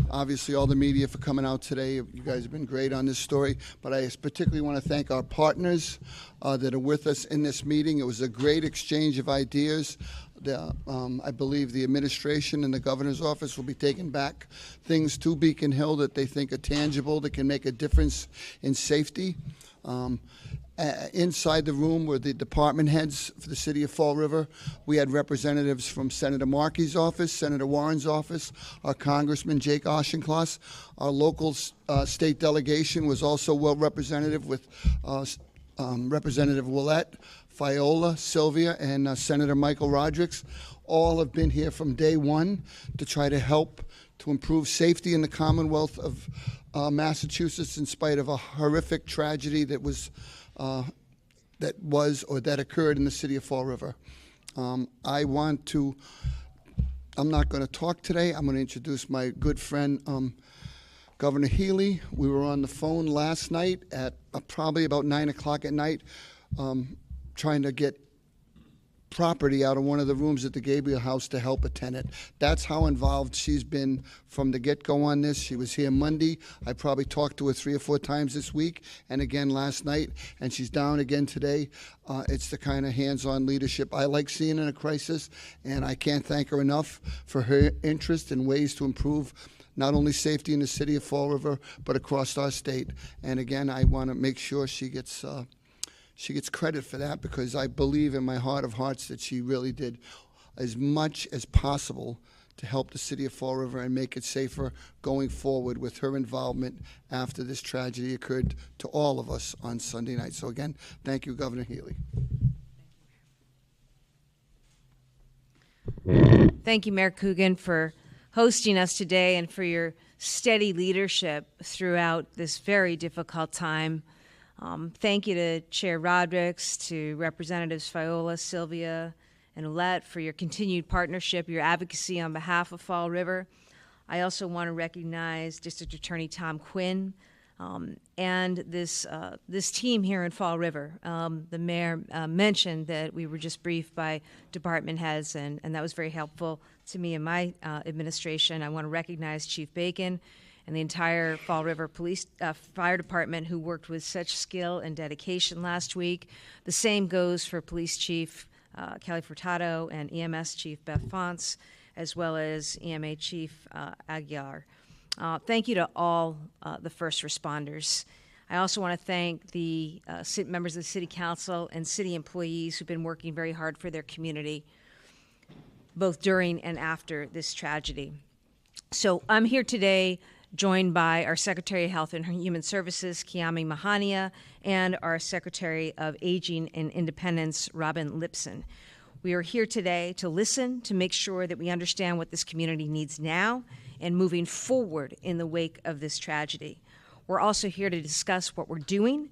Obviously, all the media for coming out today. You guys have been great on this story. But I particularly want to thank our partners that are with us in this meeting. It was a great exchange of ideas. I believe the administration and the governor's office will be taking back things to Beacon Hill that they think are tangible, that can make a difference in safety. Inside the room were the department heads for the city of Fall River. We had representatives from Senator Markey's office, Senator Warren's office, our Congressman Jake Auchincloss. Our local state delegation was also well representative with Representative Willett, Fiola, Sylvia, and Senator Michael Rodrigues. All have been here from day one to try to help to improve safety in the Commonwealth of Massachusetts in spite of a horrific tragedy that occurred in the city of Fall River. I'm not going to talk today. I'm going to introduce my good friend, Governor Healey. We were on the phone last night at probably about 9 o'clock at night trying to get property out of one of the rooms at the Gabriel House to help a tenant. That's how involved she's been from the get-go on this. She was here Monday. I probably talked to her 3 or 4 times this week and again last night, and she's down again today. It's the kind of hands-on leadership I like seeing in a crisis, and I can't thank her enough for her interest in ways to improve not only safety in the city of Fall River, but across our state. And again, I want to make sure she gets credit for that, because I believe in my heart of hearts that she really did as much as possible to help the city of Fall River and make it safer going forward with her involvement after this tragedy occurred to all of us on Sunday night. So again, thank you, Governor Healey. Thank you, Mayor Coogan, for hosting us today and for your steady leadership throughout this very difficult time. Thank you to Chair Rodrigues, to Representatives Fiola, Sylvia, and Ouellette for your continued partnership, your advocacy on behalf of Fall River. I also want to recognize District Attorney Tom Quinn and this team here in Fall River. The mayor mentioned that we were just briefed by department heads, and that was very helpful to me and my administration. I want to recognize Chief Bacon and the entire Fall River Police Fire Department, who worked with such skill and dedication last week. The same goes for Police Chief Kelly Furtado and EMS Chief Beth Fonts, as well as EMA Chief Aguiar. Thank you to all the first responders. I also want to thank the members of the City Council and city employees who've been working very hard for their community, both during and after this tragedy. So I'm here today joined by our Secretary of Health and Human Services, Kiami Mahania, and our Secretary of Aging and Independence, Robin Lipson. We are here today to listen, to make sure that we understand what this community needs now and moving forward in the wake of this tragedy. We're also here to discuss what we're doing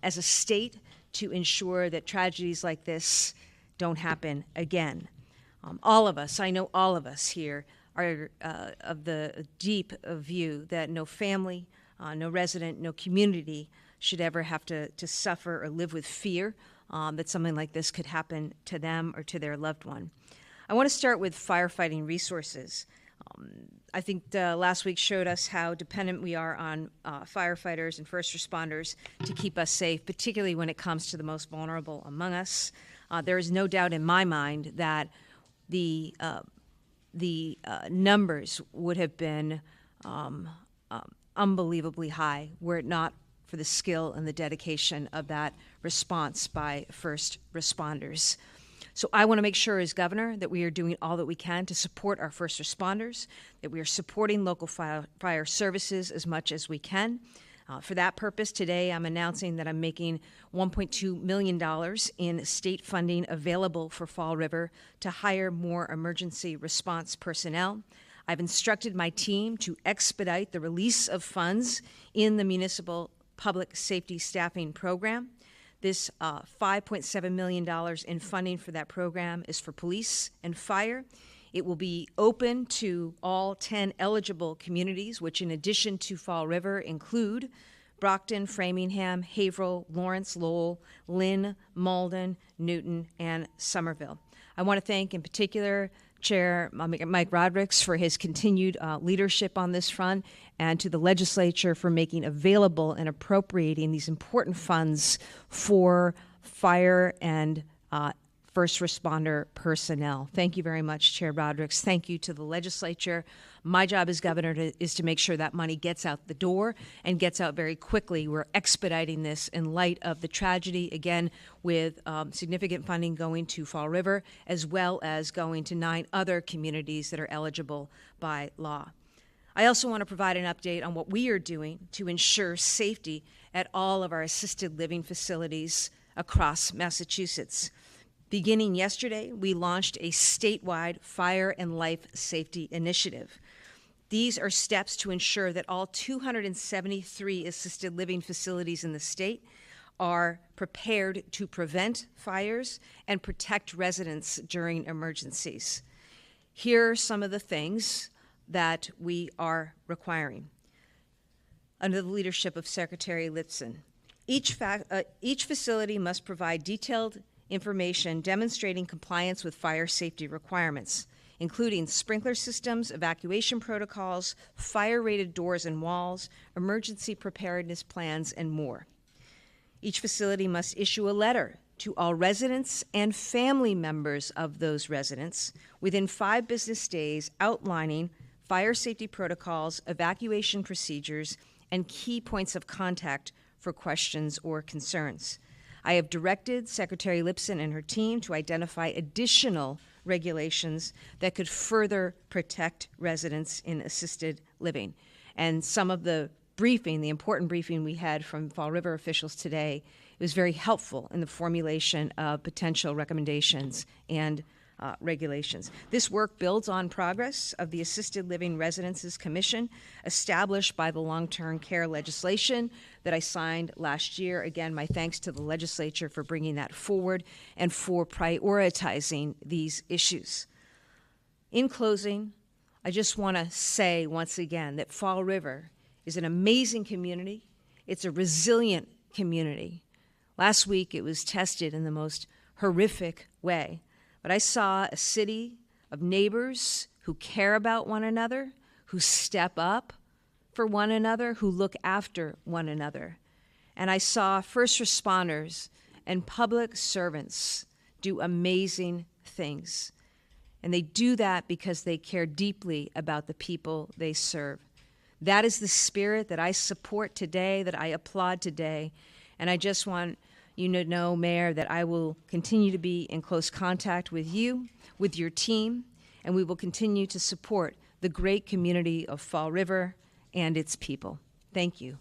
as a state to ensure that tragedies like this don't happen again. All of us, I know all of us here, are of the deep view that no family, no resident, no community should ever have to suffer or live with fear that something like this could happen to them or to their loved one. I want to start with firefighting resources. I think last week showed us how dependent we are on firefighters and first responders to keep us safe, particularly when it comes to the most vulnerable among us. There is no doubt in my mind that the numbers would have been unbelievably high were it not for the skill and the dedication of that response by first responders. So I want to make sure as governor that we are doing all that we can to support our first responders, that we are supporting local fire services as much as we can. For that purpose, today I'm announcing that I'm making $1.2 million in state funding available for Fall River to hire more emergency response personnel. I've instructed my team to expedite the release of funds in the municipal public safety staffing program. This $5.7 million in funding for that program is for police and fire. It will be open to all 10 eligible communities, which in addition to Fall River include Brockton, Framingham, Haverhill, Lawrence, Lowell, Lynn, Malden, Newton, and Somerville. I want to thank in particular Chair Mike Rodrigues for his continued leadership on this front, and to the legislature for making available and appropriating these important funds for fire and first responder personnel. Thank you very much, Chair Rodrigues. Thank you to the legislature. My job as governor is to make sure that money gets out the door and gets out very quickly. We're expediting this in light of the tragedy, again, with significant funding going to Fall River, as well as going to 9 other communities that are eligible by law. I also want to provide an update on what we are doing to ensure safety at all of our assisted living facilities across Massachusetts. Beginning yesterday, we launched a statewide fire and life safety initiative. These are steps to ensure that all 273 assisted living facilities in the state are prepared to prevent fires and protect residents during emergencies. Here are some of the things that we are requiring. Under the leadership of Secretary Lipson, each facility must provide detailed information demonstrating compliance with fire safety requirements, including sprinkler systems, evacuation protocols, fire-rated doors and walls, emergency preparedness plans, and more. Each facility must issue a letter to all residents and family members of those residents within 5 business days outlining fire safety protocols, evacuation procedures, and key points of contact for questions or concerns. I have directed Secretary Lipson and her team to identify additional regulations that could further protect residents in assisted living. And some of the briefing, the important briefing we had from Fall River officials today, was very helpful in the formulation of potential recommendations and regulations. This work builds on progress of the Assisted Living Residences Commission established by the long-term care legislation that I signed last year. Again, my thanks to the legislature for bringing that forward and for prioritizing these issues. In closing, I just want to say once again that Fall River is an amazing community. It's a resilient community. Last week, it was tested in the most horrific way. But I saw a city of neighbors who care about one another, who step up for one another, who look after one another. And I saw first responders and public servants do amazing things. And they do that because they care deeply about the people they serve. That is the spirit that I support today, that I applaud today. And I just want you to know, Mayor, that I will continue to be in close contact with you, with your team, and we will continue to support the great community of Fall River and its people. Thank you.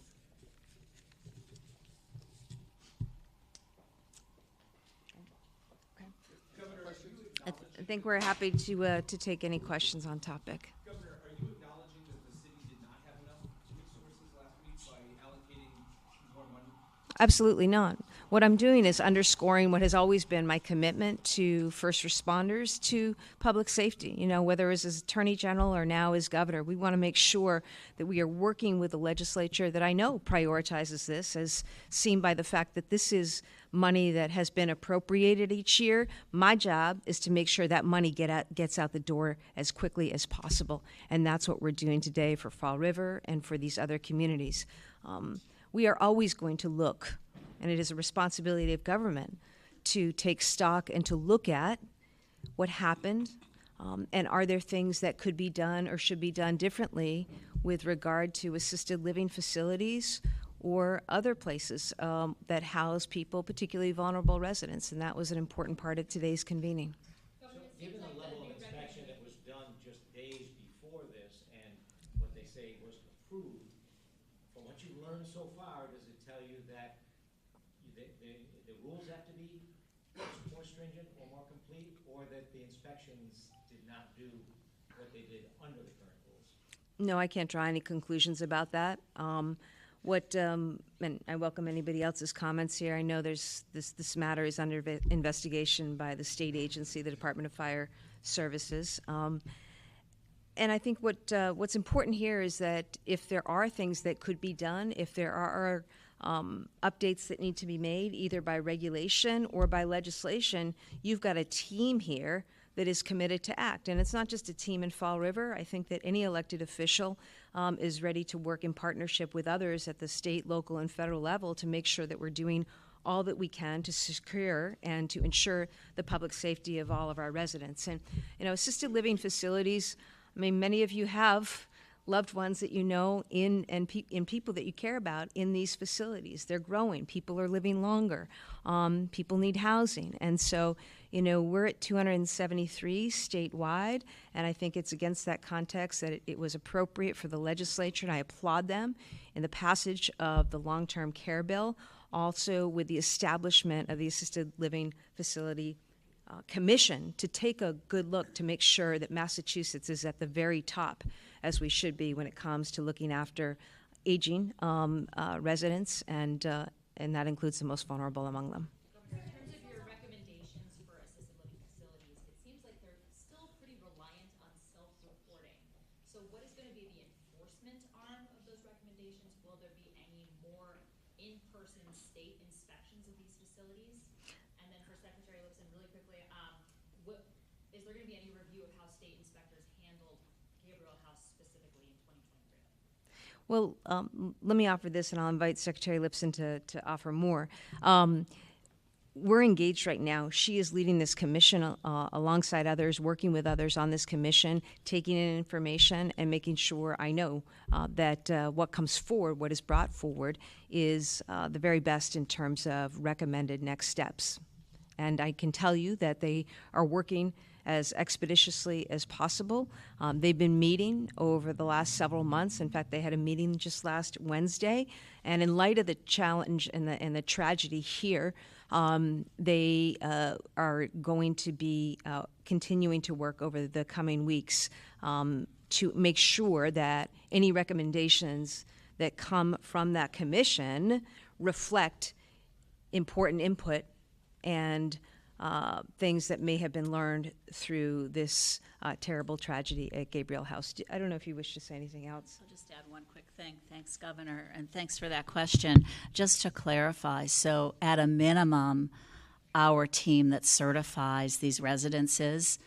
I think we're happy to take any questions on topic. Governor, are you acknowledging that the city did not have enough resources last week by allocating more money? Absolutely not. What I'm doing is underscoring what has always been my commitment to first responders, to public safety. You know, whether as Attorney General or now as Governor, we want to make sure that we are working with the legislature that I know prioritizes this, as seen by the fact that this is money that has been appropriated each year. My job is to make sure that money gets out the door as quickly as possible, and that's what we're doing today for Fall River and for these other communities. We are always going to look, and it is a responsibility of government to take stock and to look at what happened, and are there things that could be done or should be done differently with regard to assisted living facilities or other places that house people, particularly vulnerable residents, and that was an important part of today's convening. So, given the level of inspection that was done just days before this and what they say was approved, from what you've learned so far, does it tell you that the rules have to be more stringent or more complete, or that the inspections did not do what they did under the current rules? No, I can't draw any conclusions about that. And I welcome anybody else's comments here. I know this matter is under investigation by the state agency, the Department of Fire Services. And I think what's important here is that if there are things that could be done, if there are updates that need to be made, either by regulation or by legislation, you've got a team here that is committed to act. And it's not just a team in Fall River. I think that any elected official is ready to work in partnership with others at the state, local, and federal level to make sure that we're doing all that we can to secure and to ensure the public safety of all of our residents. And, assisted living facilities, I mean, many of you have loved ones that you know in people that you care about in these facilities. They're growing. People are living longer. People need housing. And so, we're at 273 statewide, and I think it's against that context that it was appropriate for the legislature, and I applaud them in the passage of the long-term care bill, also with the establishment of the Assisted Living Facility Commission to take a good look to make sure that Massachusetts is at the very top, as we should be when it comes to looking after aging residents, and that includes the most vulnerable among them. In terms of your recommendations for assisted living facilities, it seems like they're still pretty reliant on self-reporting. So what is going to be the enforcement arm of those recommendations? Will there be any more in-person state inspections of these facilities? And then for Secretary Lipson, really quickly, is there going to be any review of how state inspectors handled Gabriel House specifically in 2023? Well, let me offer this, and I'll invite Secretary Lipson to offer more. We're engaged right now. She is leading this commission alongside others, working with others on this commission, taking in information and making sure I know that what comes forward, what is brought forward, is the very best in terms of recommended next steps. And I can tell you that they are working as expeditiously as possible. They've been meeting over the last several months. In fact, they had a meeting just last Wednesday. And in light of the challenge and the tragedy here, they are going to be continuing to work over the coming weeks to make sure that any recommendations that come from that commission reflect important input and things that may have been learned through this terrible tragedy at Gabriel House. I don't know if you wish to say anything else. I'll just add one quick thing. Thanks, Governor, and thanks for that question. Just to clarify, so at a minimum, our team that certifies these residences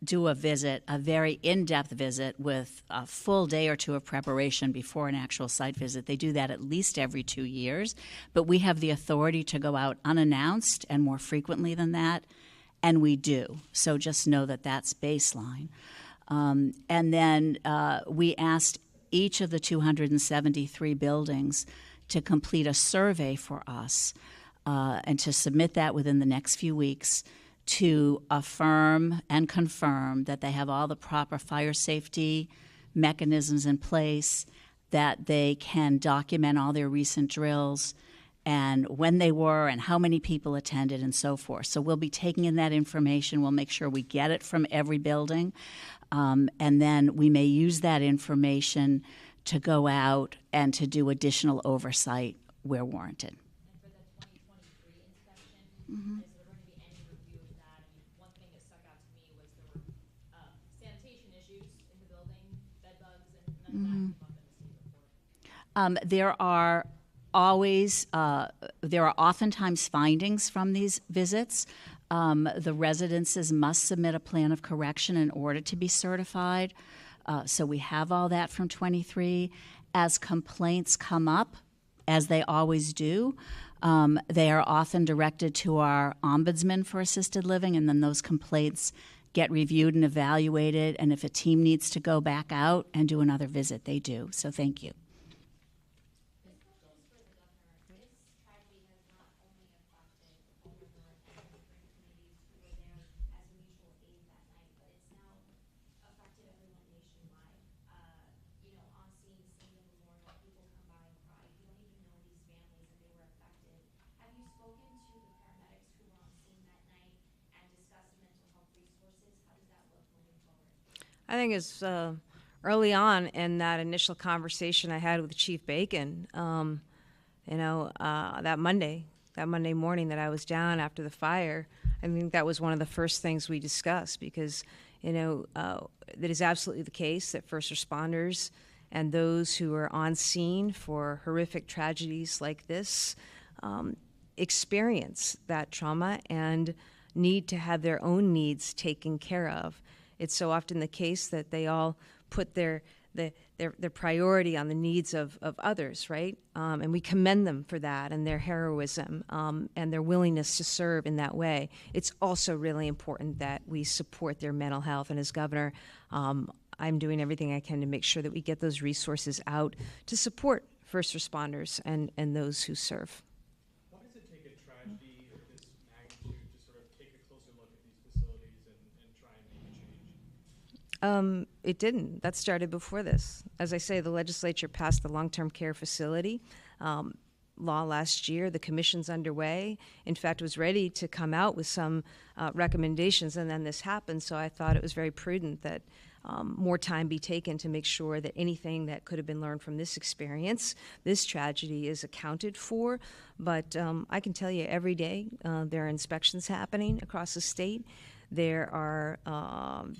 do a visit, a very in-depth visit with a full day or two of preparation before an actual site visit. They do that at least every 2 years, but we have the authority to go out unannounced and more frequently than that, and we do. So just know that that's baseline. And then we asked each of the 273 buildings to complete a survey for us and to submit that within the next few weeks to affirm and confirm that they have all the proper fire safety mechanisms in place, that they can document all their recent drills and when they were and how many people attended and so forth. So we'll be taking in that information. We'll make sure we get it from every building. And then we may use that information to go out and to do additional oversight where warranted. And for the 2023 inspection, is there going to be any review of that? I mean, one thing that stuck out to me was there were sanitation issues in the building, bed bugs, and none of that came up in the state report. There are oftentimes findings from these visits. The residences must submit a plan of correction in order to be certified. So we have all that from 23. As complaints come up, as they always do, they are often directed to our ombudsman for assisted living, and then those complaints get reviewed and evaluated. And if a team needs to go back out and do another visit, they do. So thank you. I think it's early on in that initial conversation I had with Chief Bacon, that Monday morning that I was down after the fire. I think that was one of the first things we discussed because, that is absolutely the case that first responders and those who are on scene for horrific tragedies like this experience that trauma and need to have their own needs taken care of. It's so often the case that they all put their priority on the needs of others, right? And we commend them for that and their heroism and their willingness to serve in that way. It's also really important that we support their mental health. And as governor, I'm doing everything I can to make sure that we get those resources out to support first responders and those who serve. Why does it take a tragedy of this magnitude to sort of take a closer look at these facilities and try and make a change? It didn't. That started before this. As I say, the legislature passed the long-term care facility law last year. The commission's underway. In fact, was ready to come out with some recommendations, and then this happened. So I thought it was very prudent that more time be taken to make sure that anything that could have been learned from this experience, this tragedy, is accounted for. But I can tell you every day there are inspections happening across the state. There are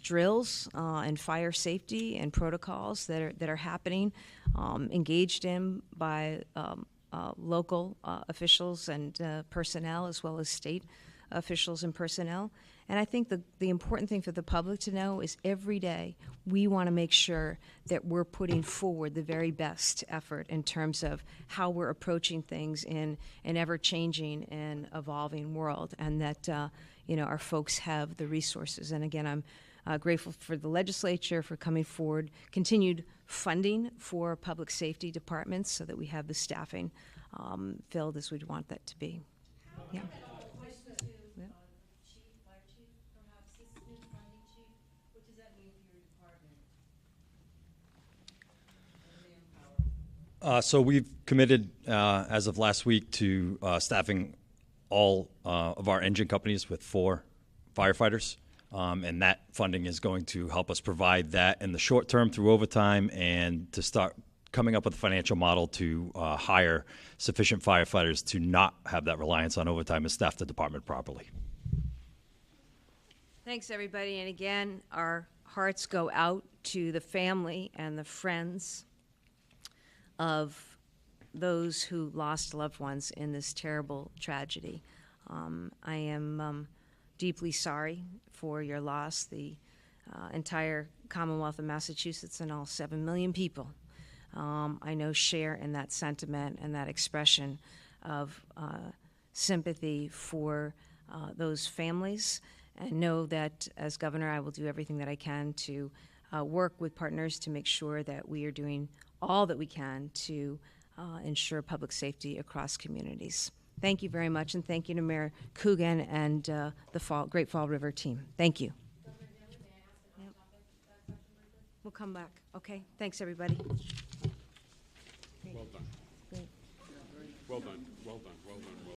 drills and fire safety and protocols that are happening, engaged in by local officials and personnel, as well as state officials and personnel. And I think the important thing for the public to know is every day we want to make sure that we're putting forward the very best effort in terms of how we're approaching things in an ever-changing and evolving world, and that our folks have the resources. And again, I'm grateful for the legislature for coming forward, continued funding for public safety departments so that we have the staffing filled as we'd want that to be. Yeah. So we've committed, as of last week, to staffing all of our engine companies with 4 firefighters, and that funding is going to help us provide that in the short term through overtime, and to start coming up with a financial model to hire sufficient firefighters to not have that reliance on overtime and staff the department properly. Thanks, everybody. And again, our hearts go out to the family and the friends of those who lost loved ones in this terrible tragedy. I am deeply sorry for your loss. The entire Commonwealth of Massachusetts and all 7 million people, I know, share in that sentiment and that expression of sympathy for those families, and know that as governor I will do everything that I can to work with partners to make sure that we are doing all that we can to ensure public safety across communities. Thank you very much, and thank you to Mayor Coogan and the Great Fall River team. Thank you. Yep. We'll come back. Okay. Thanks, everybody. Well done. Well done. Well done. Well done.